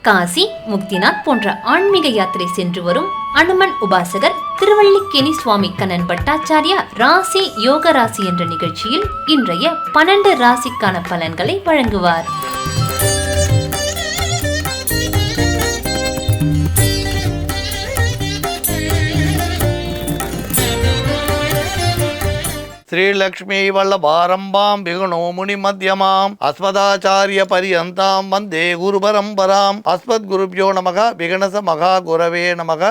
காசி, முக்திநாத் போன்ற ஆன்மீக யாத்திரை சென்று வரும் அனுமன் உபாசகர் திருவல்லிக்கேணி சுவாமி கண்ணன் பட்டாச்சாரியா ராசி யோக ராசி என்ற நிகழ்ச்சியில் இன்றைய 12 ராசிக்கான பலன்களை வழங்குவார். ஸ்ரீலக்ஷ்மி வல்லபாரம்பாம் விகுணோ முனி மத்தியமாம் அஸ்மதாச்சாரிய பரியந்தாம் வந்தே குரு பரம்பராம். அஸ்மத் குருப்யோ நமக விகணச மகா குரவே நமக.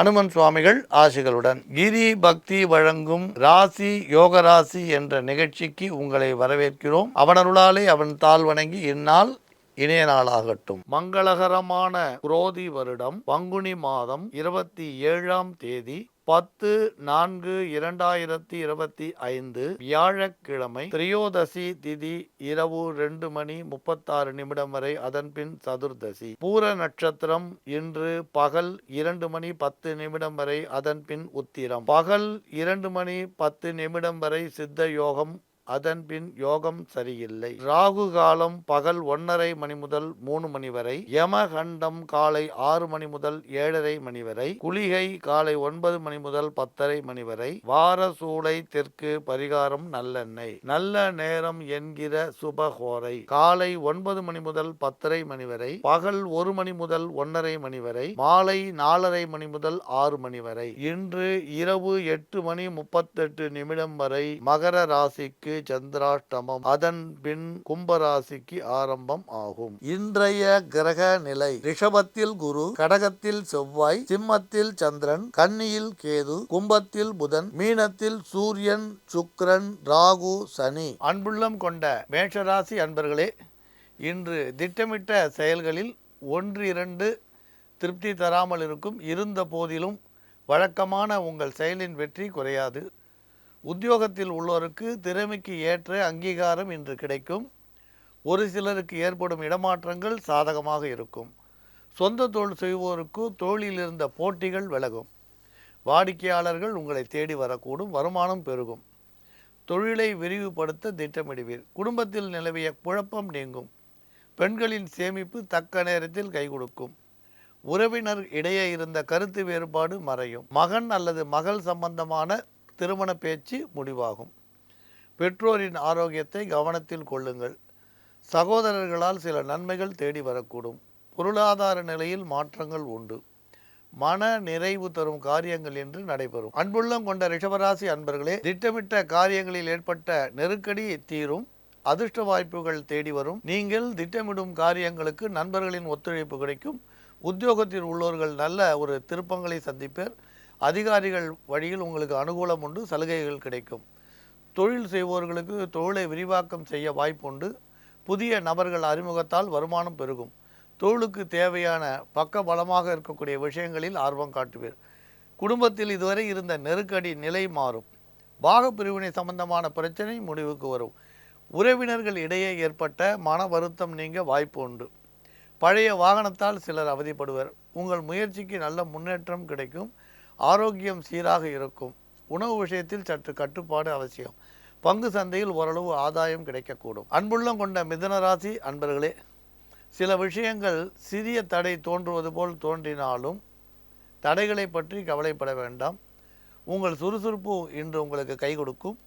அனுமன் சுவாமிகள் ஆசிகளுடன் கிரி பக்தி வழங்கும் ராசி யோக ராசி என்ற நிகழ்ச்சிக்கு உங்களை வரவேற்கிறோம். அவனருளாலே அவன் தாழ் வணங்கி இந்நாள் இணைய நாளாகட்டும். மங்களகரமான குரோதி வருடம் பங்குனி மாதம் 27ஆம் தேதி 10/4/2025 வியாழக்கிழமை திரையோதசி திதி இரவு 2:36 வரை, அதன் பின் சதுர்தசி. பூர நட்சத்திரம் இன்று பகல் 2:10 வரை, அதன் பின் உத்திரம். பகல் 2:10 வரை சித்த யோகம், அதன் பின் யோகம் சரியில்லை. ராகு காலம் பகல் 1:30 முதல் 3 வரை, யமகண்டம் காலை 6 முதல் 7:30 வரை, குளிகை காலை 9 முதல் 10:30 வரை, வார சூளை தெற்கு, பரிகாரம் நல்லெண்ணெய். நல்ல நேரம் என்கிற சுபகோரை காலை 9 முதல் 10:30 வரை, பகல் 1 முதல் 1:30 வரை, மாலை 4:30 முதல் 6 வரை. இன்று இரவு 8:38 வரை மகர ராசிக்கு சந்திராஷ்டமம், அதன் பின் கும்பராசிக்கு ஆரம்பம் ஆகும். இன்றைய கிரக நிலை: ரிஷபத்தில் குரு, கடகத்தில் செவ்வாய், சிம்மத்தில் சந்திரன், கன்னியில் கேது, கும்பத்தில் புதன், மீனத்தில் சூரியன், சுக்கிரன், ராகு, சனி. அன்புள்ளம் கொண்ட மேஷராசி அன்பர்களே, இன்று திட்டமிட்ட செயல்களில் 1-2 திருப்தி தராமல் இருக்கும். இருந்த போதிலும் வழக்கமான உங்கள் செயலின் வெற்றி குறையாது. உத்தியோகத்தில் உள்ளோருக்கு திறமைக்கு ஏற்ற அங்கீகாரம் இன்று கிடைக்கும். ஒரு சிலருக்கு ஏற்படும் இடமாற்றங்கள் சாதகமாக இருக்கும். சொந்த தொழில் செய்வோருக்கு தொழிலில் இருந்த போட்டிகள் விலகும். வாடிக்கையாளர்கள் உங்களை தேடி வரக்கூடும். வருமானம் பெருகும். தொழிலை விரிவுபடுத்த திட்டமிடுவீர். குடும்பத்தில் நிலவிய குழப்பம் நீங்கும். பெண்களின் சேமிப்பு தக்க நேரத்தில் கை கொடுக்கும். உறவினர் இடையே இருந்த கருத்து வேறுபாடு மறையும். மகன் அல்லது மகள் சம்பந்தமான திருமண பேச்சு முடிவாகும். பெற்றோரின் ஆரோக்கியத்தை கவனத்தில் கொள்ளுங்கள். சகோதரர்களால் சில நன்மைகள் தேடி வரக்கூடும். பொருளாதார நிலையில் மாற்றங்கள் உண்டு. மன நிறைவு தரும் காரியங்கள் என்று நடைபெறும். அன்புள்ளம் கொண்ட ரிஷபராசி அன்பர்களே, திட்டமிட்ட காரியங்களில் ஏற்பட்ட நெருக்கடி தீரும். அதிர்ஷ்ட வாய்ப்புகள் தேடி வரும். நீங்கள் திட்டமிடும் காரியங்களுக்கு நண்பர்களின் ஒத்துழைப்பு கிடைக்கும். உத்தியோகத்தில் உள்ளவர்கள் நல்ல ஒரு திருப்பங்களை சந்திப்பர். அதிகாரிகள் வழியில் உங்களுக்கு அனுகூலம் உண்டு. சலுகைகள் கிடைக்கும். தொழில் செய்வோர்களுக்கு தொழிலை விரிவாக்கம் செய்ய வாய்ப்புண்டு. புதிய நபர்கள் அறிமுகத்தால் வருமானம் பெருகும். தொழிலுக்கு தேவையான பக்க பலமாக இருக்கக்கூடிய விஷயங்களில் ஆர்வம் காட்டுவீர். குடும்பத்தில் இதுவரை இருந்த நெருக்கடி நிலை மாறும். பாகப்பிரிவினை சம்பந்தமான பிரச்சனை முடிவுக்கு வரும். உறவினர்கள் இடையே ஏற்பட்ட மன வருத்தம் நீங்க வாய்ப்பு உண்டு. பழைய வாகனத்தால் சிலர் அவதிப்படுவர். உங்கள் முயற்சிக்கு நல்ல முன்னேற்றம் கிடைக்கும். ஆரோக்கியம் சீராக இருக்கும். உணவு விஷயத்தில் சற்று கட்டுப்பாடு அவசியம். பங்கு சந்தையில் ஓரளவு ஆதாயம் கிடைக்கக்கூடும். அன்புள்ளம் கொண்ட மிதுன ராசி அன்பர்களே, சில விஷயங்கள் சிறிய தடை தோன்றுவது போல் தோன்றினாலும் தடைகளை பற்றி கவலைப்பட வேண்டாம். உங்கள் சுறுசுறுப்பு இன்று உங்களுக்கு கை கொடுக்கும்.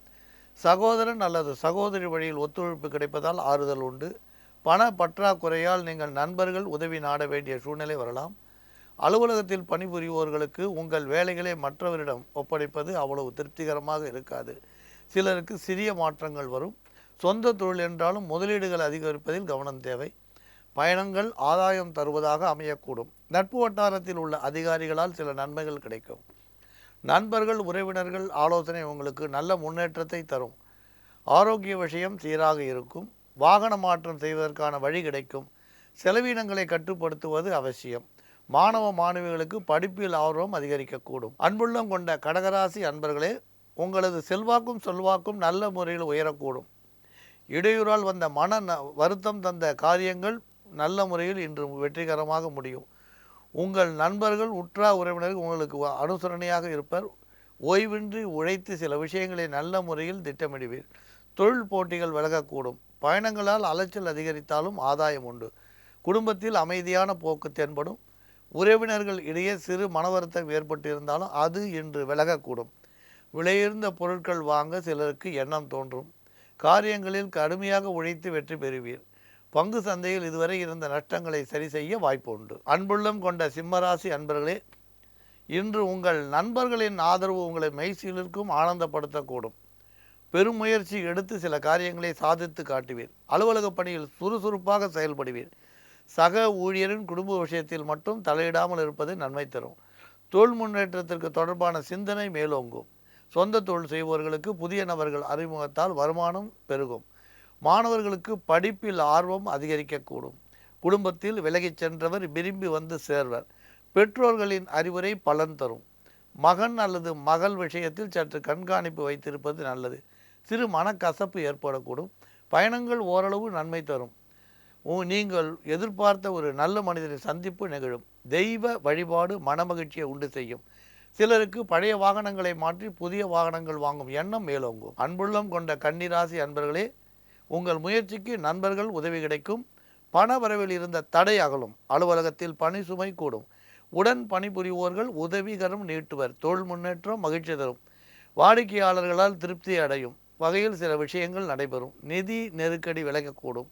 சகோதரன் அல்லது சகோதரி வழியில் ஒத்துழைப்பு கிடைப்பதால் ஆறுதல் உண்டு. பண பற்றாக்குறையால் நீங்கள் நண்பர்கள் உதவி நாட வேண்டிய சூழ்நிலை வரலாம். அலுவலகத்தில் பணிபுரிவோர்களுக்கு உங்கள் வேலைகளை மற்றவரிடம் ஒப்படைப்பது அவ்வளவு திருப்திகரமாக இருக்காது. சிலருக்கு சிறிய மாற்றங்கள் வரும். சொந்த தொழில் என்றாலும் முதலீடுகள் அதிகரிப்பதில் கவனம் தேவை. பயணங்கள் ஆதாயம் தருவதாக அமையக்கூடும். நட்பு வட்டாரத்தில் உள்ள அதிகாரிகளால் சில நன்மைகள் கிடைக்கும். நண்பர்கள் உறவினர்கள் ஆலோசனை உங்களுக்கு நல்ல முன்னேற்றத்தை தரும். ஆரோக்கிய விஷயம் சீராக இருக்கும். வாகன மாற்றம் செய்வதற்கான வழி கிடைக்கும். செலவினங்களை கட்டுப்படுத்துவது அவசியம். மாணவ மாணவிகளுக்கு படிப்பில் ஆர்வம் அதிகரிக்கக்கூடும். அன்புள்ளம் கொண்ட கடகராசி அன்பர்களே, உங்களது செல்வாக்கும் சொல்வாக்கும் நல்ல முறையில் உயரக்கூடும். இடையூறால் வந்த மன வருத்தம் தந்த காரியங்கள் நல்ல முறையில் இன்று வெற்றிகரமாக முடியும். உங்கள் நண்பர்கள் உற்றார் உறவினர்கள் உங்களுக்கு அனுசரணையாக இருப்பர். ஓய்வின்றி உழைத்து சில விஷயங்களை நல்ல முறையில் திட்டமிடுவீர். தொழில் போட்டிகள் விலகக்கூடும். பயணங்களால் அலைச்சல் அதிகரித்தாலும் ஆதாயம் உண்டு. குடும்பத்தில் அமைதியான போக்கு தென்படும். உறவினர்கள் இடையே சிறு மனவருத்தம் ஏற்பட்டிருந்தாலும் அது இன்று விலகக்கூடும். விலையுயர்ந்த பொருட்கள் வாங்க சிலருக்கு எண்ணம் தோன்றும். காரியங்களில் கடுமையாக உழைத்து வெற்றி பெறுவீர். பங்கு சந்தையில் இதுவரை இருந்த நஷ்டங்களை சரி செய்ய வாய்ப்பு உண்டு. அன்புள்ளம் கொண்ட சிம்மராசி அன்பர்களே, இன்று உங்கள் நண்பர்களின் ஆதரவு உங்களை மெய்சிலிருக்கும் ஆனந்தப்படுத்தக்கூடும். பெருமுயற்சி எடுத்து சில காரியங்களை சாதித்து காட்டுவீர். அலுவலக பணியில் சுறுசுறுப்பாக செயல்படுவீர். சக ஊழியரின் குடும்ப விஷயத்தில் மட்டும் தலையிடாமல் இருப்பது நன்மை தரும். தொழில் முன்னேற்றத்திற்கு தொடர்பான சிந்தனை மேலோங்கும். சொந்த தொழில் செய்பவர்களுக்கு புதிய நபர்கள் அறிமுகத்தால் வருமானம் பெருகும். மாணவர்களுக்கு படிப்பில் ஆர்வம் அதிகரிக்கக்கூடும். குடும்பத்தில் விலகிச் சென்றவர் விரும்பி வந்து சேர்வர். பெற்றோர்களின் அறிவுரை பலன் தரும். மகன் அல்லது மகள் விஷயத்தில் சற்று கண்காணிப்பு வைத்திருப்பது நல்லது. சிறு மனக்கசப்பு ஏற்படக்கூடும். பயணங்கள் ஓரளவு நன்மை தரும். நீங்கள் எதிர்பார்த்த ஒரு நல்ல மனிதரை சந்திப்பு நிகழும். தெய்வ வழிபாடு மனமகிழ்ச்சியை உண்டு செய்யும். சிலருக்கு பழைய வாகனங்களை மாற்றி புதிய வாகனங்கள் வாங்கும் எண்ணம் மேலோங்கும். அன்புள்ளம் கொண்ட கன்னிராசி அன்பர்களே, உங்கள் முயற்சிக்கு நண்பர்கள் உதவி கிடைக்கும். பண வரவில் இருந்த தடை அகலும். அலுவலகத்தில் பணி சுமை கூடும். உடன் பணிபுரிவோர்கள் உதவிகரம் நீட்டுவர். தொழில் முன்னேற்றம் மகிழ்ச்சி தரும். வாடிக்கையாளர்களால் திருப்தி அடையும் வகையில் சில விஷயங்கள் நடைபெறும். நிதி நெருக்கடி விலகக்கூடும்.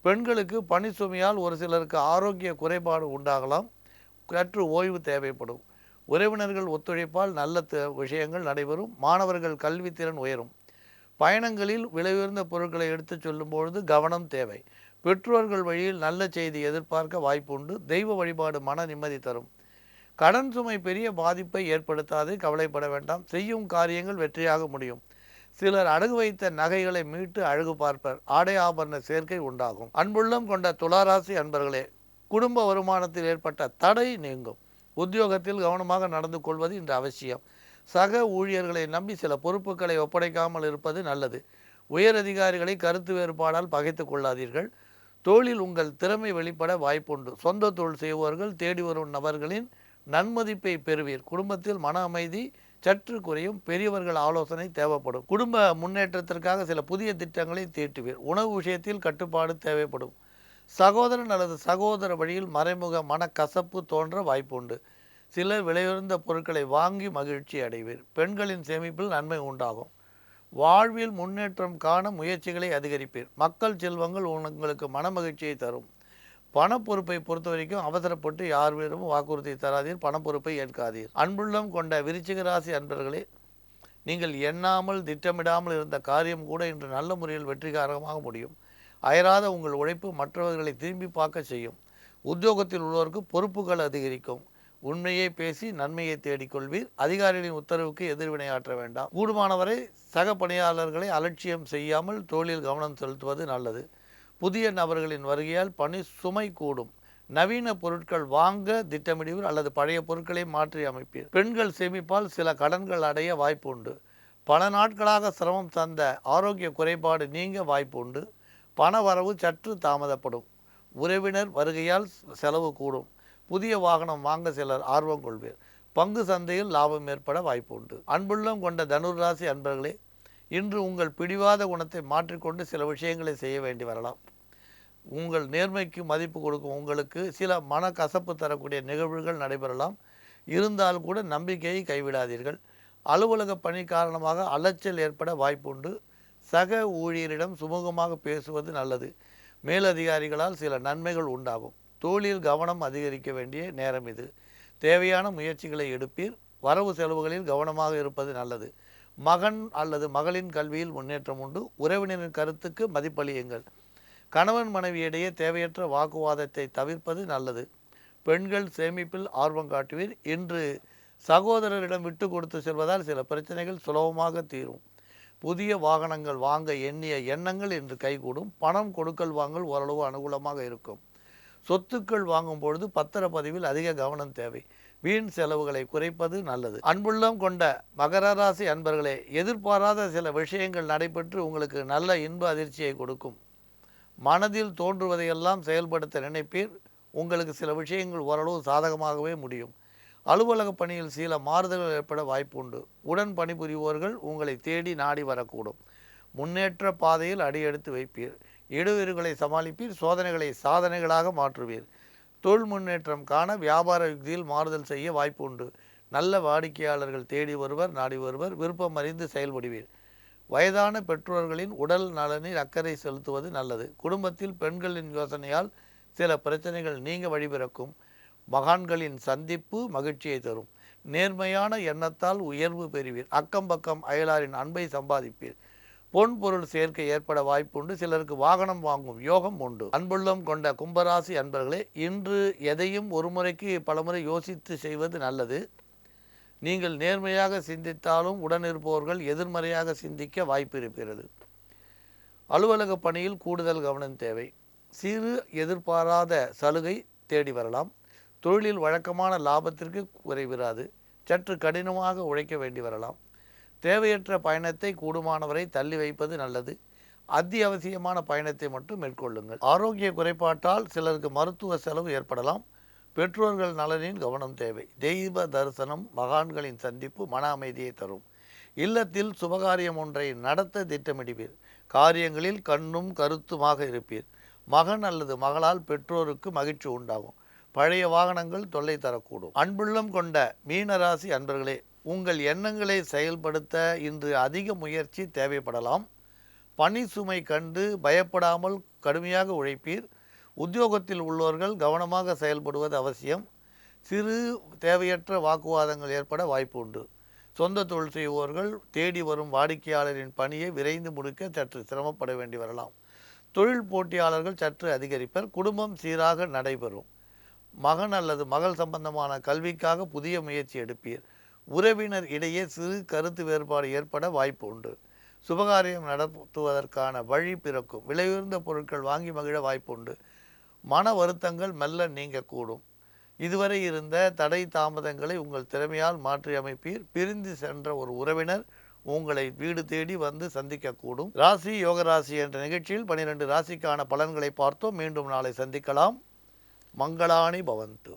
பெண்களுக்கு பணி சுமையால் ஒரு சிலருக்கு ஆரோக்கிய குறைபாடு உண்டாகலாம். சற்று ஓய்வு தேவைப்படும். உறவினர்கள் ஒத்துழைப்பால் நல்ல விஷயங்கள் நடைபெறும். மாணவர்கள் கல்வித்திறன் உயரும். பயணங்களில் விலையுயர்ந்த பொருட்களை எடுத்துச் சொல்லும் பொழுது கவனம் தேவை. பெற்றோர்கள் வழியில் நல்ல செய்தி எதிர்பார்க்க வாய்ப்புண்டு. தெய்வ வழிபாடு மன நிம்மதி தரும். கடன் சுமை பெரிய பாதிப்பை ஏற்படுத்தாது, கவலைப்பட வேண்டாம். செய்யும் காரியங்கள் வெற்றியாக முடியும். சிலர் அடகு வைத்த நகைகளை மீட்டு அழகு பார்ப்பர். ஆடை ஆபரண சேர்க்கை உண்டாகும். அன்புள்ளம் கொண்ட துளாராசி அன்பர்களே, குடும்ப வருமானத்தில் ஏற்பட்ட தடை நீங்கும். உத்தியோகத்தில் கவனமாக நடந்து கொள்வது இன்று அவசியம். சக ஊழியர்களை நம்பி சில பொறுப்புகளை ஒப்படைக்காமல் இருப்பது நல்லது. உயர் அதிகாரிகளை கருத்து வேறுபாடால் பகைத்து கொள்ளாதீர்கள். தொழில் உங்கள் திறமை வெளிப்பட வாய்ப்புண்டு. சொந்த தொழில் செய்பவர்கள் தேடி வரும் நபர்களின் நன்மதிப்பை பெறுவீர். குடும்பத்தில் மன அமைதி சற்று குறையும். பெரியவர்கள் ஆலோசனை தேவைப்படும். குடும்ப முன்னேற்றத்திற்காக சில புதிய திட்டங்களை தீட்டுவீர். உணவு விஷயத்தில் கட்டுப்பாடு தேவைப்படும். சகோதரன் அல்லது சகோதர வழியில் மறைமுக மனக்கசப்பு தோன்ற வாய்ப்புண்டு. சிலர் விலையுயர்ந்த பொருட்களை வாங்கி மகிழ்ச்சி அடைவீர். பெண்களின் சேமிப்பில் நன்மை உண்டாகும். வாழ்வில் முன்னேற்றம் காண முயற்சிகளை அதிகரிப்பீர். மக்கள் செல்வங்கள் உங்களுக்கு மன மகிழ்ச்சியை தரும். பணப்பொறுப்பை பொறுத்த வரைக்கும் அவசரப்பட்டு யாரிடமும் வாக்குறுதி தராதீர். பணப்பொறுப்பை ஏற்காதீர். அன்புள்ளம் கொண்ட விருச்சிக ராசி அன்பர்களே, நீங்கள் எண்ணாமல் திட்டமிடாமல் இருந்த காரியம் கூட இன்று நல்ல முறையில் வெற்றிகரமாக முடியும். அயராத உங்கள் உழைப்பு மற்றவர்களை திரும்பி பார்க்க செய்யும். உத்தியோகத்தில் உள்ளவருக்கு பொறுப்புகள் அதிகரிக்கும். உண்மையை பேசி நன்மையை தேடிக்கொள்வீர். அதிகாரிகளின் உத்தரவுக்கு எதிர்வினையாற்ற வேண்டாம். கூடுமானவரை சக பணியாளர்களை அலட்சியம் செய்யாமல் தொழிலில் கவனம் செலுத்துவது நல்லது. புதிய நபர்களின் வருகையால் பணி சுமை கூடும். நவீன பொருட்கள் வாங்க திட்டமிடுவீர் அல்லது பழைய பொருட்களை மாற்றி அமைப்பீர். பெண்கள் சேமிப்பால் சில கடன்கள் அடைய வாய்ப்பு உண்டு. பல நாட்களாக சிரமம் தந்த ஆரோக்கிய குறைபாடு நீங்க வாய்ப்பு உண்டு. பண வரவு சற்று தாமதப்படும். உறவினர் வருகையால் செலவு கூடும். புதிய வாகனம் வாங்க சிலர் ஆர்வம் கொள்வீர். பங்கு சந்தையில் லாபம் ஏற்பட வாய்ப்பு உண்டு. அன்புள்ளம் கொண்ட தனுராசி அன்பர்களே, இன்று உங்கள் பிடிவாத குணத்தை மாற்றிக்கொண்டு சில விஷயங்களை செய்ய வேண்டி வரலாம். உங்கள் நேர்மைக்கு மதிப்பு கொடுக்கும் உங்களுக்கு சில மனக்கசப்பு தரக்கூடிய நிகழ்வுகள் நடைபெறலாம். இருந்தாலும் கூட நம்பிக்கையை கைவிடாதீர்கள். அலுவலக பணி காரணமாக அலைச்சல் ஏற்பட வாய்ப்புண்டு. சக ஊழியரிடம் சுமூகமாக பேசுவது நல்லது. மேலதிகாரிகளால் சில நன்மைகள் உண்டாகும். தொழிலில் கவனம் அதிகரிக்க வேண்டிய நேரம் இது. தேவையான முயற்சிகளை எடுப்பீர். வரவு செலவுகளில் கவனமாக இருப்பது நல்லது. மகன் அல்லது மகளின் கல்வியில் முன்னேற்றம் உண்டு. உறவினரின் கருத்துக்கு மதிப்பளியுங்கள். கணவன் மனைவியிடையே தேவையற்ற வாக்குவாதத்தை தவிர்ப்பது நல்லது. பெண்கள் சேமிப்பில் ஆர்வம் காட்டுவீர். இன்று சகோதரரிடம் விட்டு கொடுத்து செல்வதால் சில பிரச்சனைகள் சுலபமாக தீரும். புதிய வாகனங்கள் வாங்க எண்ணிய எண்ணங்கள் இன்று கைகூடும். பணம் கொடுக்கல் வாங்கல் ஓரளவு அனுகூலமாக இருக்கும். சொத்துக்கள் வாங்கும் பொழுது பத்திரப்பதிவில் அதிக கவனம் தேவை. வீண் செலவுகளை குறைப்பது நல்லது. அன்புள்ளம் கொண்ட மகர ராசி அன்பர்களே, எதிர்பாராத சில விஷயங்கள் நடைபெற்று உங்களுக்கு நல்ல இன்ப அதிர்ச்சியை கொடுக்கும். மனதில் தோன்றுவதையெல்லாம் செயல்படுத்த நினைப்பீர். உங்களுக்கு சில விஷயங்கள் ஓரளவு சாதகமாகவே முடியும். அலுவலக பணியில் சில மாறுதல்கள் ஏற்பட வாய்ப்பு உண்டு. உடன் பணிபுரிவோர்கள் உங்களை தேடி நாடி வரக்கூடும். முன்னேற்ற பாதையில் அடியெடுத்து வைப்பீர். இடையூறுகளை சமாளிப்பீர். சோதனைகளை சாதனைகளாக மாற்றுவீர். தொழில் முன்னேற்றம் காண வியாபார யுக்தியில் மாறுதல் செய்ய வாய்ப்பு உண்டு. நல்ல வாடிக்கையாளர்கள் தேடி வருவர், நாடி வருவர். விருப்பம் அறிந்து செயல்படுவீர். வயதான பெற்றோர்களின் உடல் நலனில் அக்கறை செலுத்துவது நல்லது. குடும்பத்தில் பெண்களின் யோசனையால் சில பிரச்சனைகள் நீங்க வழிபிறக்கும். மகான்களின் சந்திப்பு மகிழ்ச்சியை தரும். நேர்மையான எண்ணத்தால் உயர்வு பெறுவீர். அக்கம் பக்கம் அயலாரின் அன்பை சம்பாதிப்பீர். பொன் பொருள் சேர்க்கை ஏற்பட வாய்ப்புண்டு. சிலருக்கு வாகனம் வாங்கும் யோகம் உண்டு. அன்புள்ளம் கொண்ட கும்பராசி அன்பர்களே, இன்று எதையும் ஒரு முறைக்கு பலமுறை யோசித்து செய்வது நல்லது. நீங்கள் நேர்மையாக சிந்தித்தாலும் உடனிருப்பவர்கள் எதிர்மறையாக சிந்திக்க வாய்ப்பு இருக்கிறது. அலுவலக பணியில் கூடுதல் கவனம் தேவை. சிறு எதிர்பாராத சலுகை தேடி வரலாம். தொழிலில் வழக்கமான லாபத்திற்கு குறைவிராது. சற்று கடினமாக உழைக்க வேண்டி வரலாம். தேவையற்ற பயணத்தை கூடுமானவரை தள்ளி வைப்பது நல்லது. அத்தியாவசியமான பயணத்தை மட்டும் மேற்கொள்ளுங்கள். ஆரோக்கிய குறைபாட்டால் சிலருக்கு மருத்துவ செலவு ஏற்படலாம். பெற்றோர்கள் நலனில் கவனம் தேவை. தெய்வ தரிசனம், மகான்களின் சந்திப்பு மன அமைதியை தரும். இல்லத்தில் சுபகாரியம் ஒன்றை நடத்த திட்டமிடுவீர். காரியங்களில் கண்ணும் கருத்துமாக இருப்பீர். மகன் அல்லது மகளால் பெற்றோருக்கு மகிழ்ச்சி உண்டாகும். பழைய வாகனங்கள் தொல்லை தரக்கூடும். அன்புள்ளம் கொண்ட மீனராசி அன்பர்களே, உங்கள் எண்ணங்களை செயல்படுத்த இன்று அதிக முயற்சி தேவைப்படலாம். பணி சுமை கண்டு பயப்படாமல் கடுமையாக உழைப்பீர். உத்தியோகத்தில் உள்ளவர்கள் கவனமாக செயல்படுவது அவசியம். சிறு தேவையற்ற வாக்குவாதங்கள் ஏற்பட வாய்ப்பு உண்டு. சொந்த தொழில் செய்வோர்கள் தேடி வரும் வாடிக்கையாளரின் பணியை விரைந்து முடிக்க சற்று சிரமப்பட வேண்டி வரலாம். தொழில் போட்டியாளர்கள் சற்று அதிகரிப்பர். குடும்பம் சீராக நடைபெறும். மகன் அல்லது மகள் சம்பந்தமான கல்விக்காக புதிய முயற்சி எடுப்பீர். உறவினர் இடையே சிறு கருத்து வேறுபாடு ஏற்பட வாய்ப்பு உண்டு. சுபகாரியம் நடத்துவதற்கான வழி பிறக்கும். விலையுயர்ந்த பொருட்கள் வாங்கி மகிழ வாய்ப்பு உண்டு. மன வருத்தங்கள் மெல்ல நீங்கக்கூடும். இதுவரை இருந்த தடை தாமதங்களை உங்கள் திறமையால் மாற்றி அமைப்பீர். பிரிந்து சென்ற ஒரு உறவினர் உங்களை வீடு தேடி வந்து சந்திக்கக்கூடும். ராசி யோகராசி என்ற நிகழ்ச்சியில் 12 ராசிக்கான பலன்களை பார்த்தோம். மீண்டும் நாளை சந்திக்கலாம். மங்களாணி பவந்து.